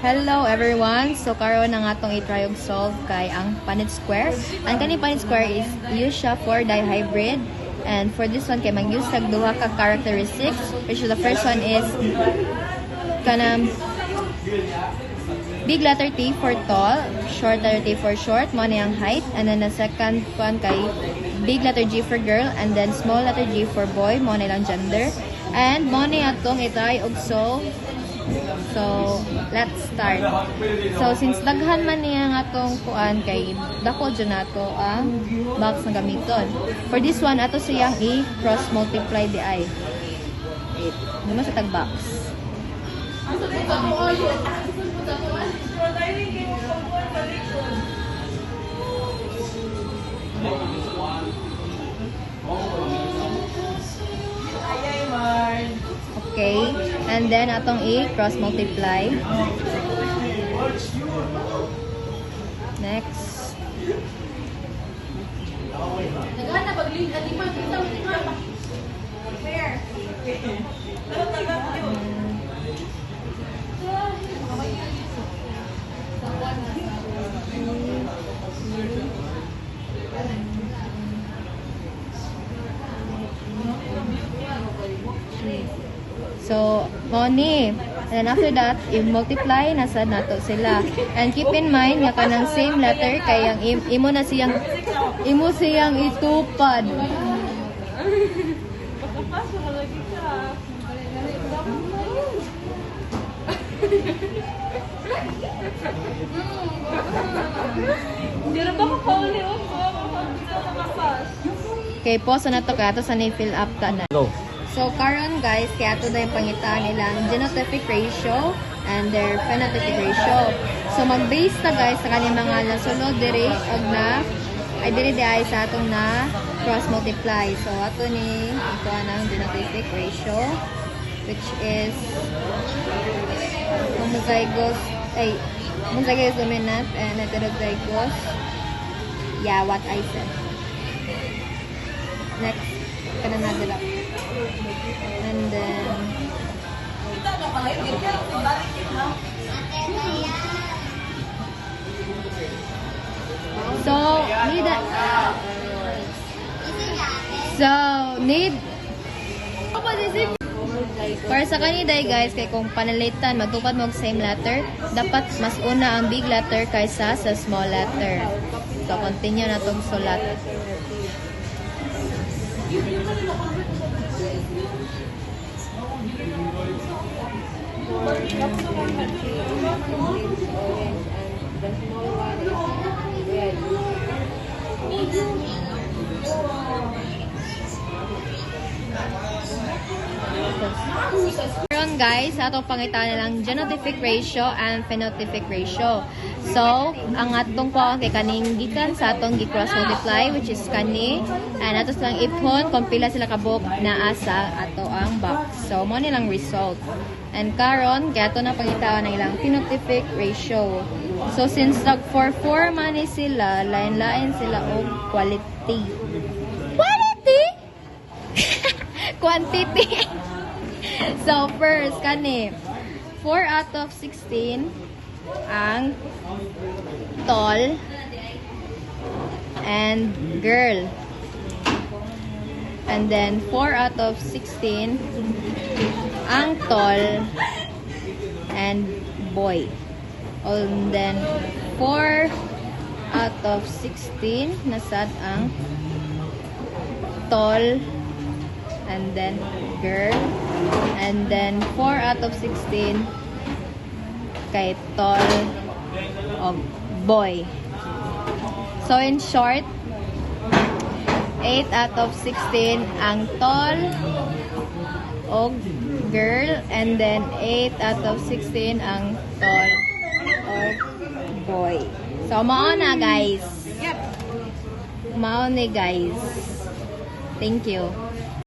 Hello everyone! So karon na nga itong i-try og solve kay ang Punnett square. Ang kaning Punnett square is use siya for dihybrid. And for this one kay mag-use tag duha ka characteristics, which is the first one is kanang big letter T for tall, short letter T for short, mo na yung height, and then the second one kay big letter G for girl, and then small letter G for boy, mo na lang gender. And mo na itong i-try og solve. So, let's start. So, since daghan man niya nga itong kuan kay dako dyan na ito ang box na gamiton. For this one, ato siyang i-cross multiply di ay. Wait, naman sa tag-box. Okay, and then atong i-cross multiply. Next. So, money. And then after that, i-multiply, nasa nato sila. And keep in mind, nga kanang same letter, kaya imo siyang itupad. Okay, pause na to kaya ito sa na-fill up ka na. Go. So, karon guys, kaya ito na yung pangitaan nilang genotypic ratio and their phenotypic ratio. So, mag-base na guys sa kanyang mga nasunod diri og na ay diri ay sa atong na cross multiply. So, ato ni ito ang genotypic ratio, which is homozygous dominant and heterozygous. Yeah, what I said. Next, kana na dila. And then need para sa kaniday guys, kay kung panalitan magtupad mo og same letter, dapat mas una ang big letter kaysa sa small letter. So continue na tong sulat. Karon guys, ato pangitaan na lang genotypic ratio and phenotypic ratio. So, ang atong kuhaan kay kaning gikan sa atong gi-cross multiply, which is kani, and ato silang ipon kung pila sila kabuk naa sa ato ang box. So, mo nilang result. And karon kaya ato na pangitaan ng ilang phenotypic ratio. So, since nag-4 man ni sila, lain-lain sila og quality. Quality? Quantity. So, first, kani, 4 out of 16 ang tall and girl. And then, 4 out of 16 ang tall and boy. And then, 4 out of 16 nasad ang tall and then girl, and then 4 out of 16 kay tall o boy. So in short, 8 out of 16 ang tall o girl, and then 8 out of 16 ang tall o boy. So mao na guys. Mao ni guys. Thank you.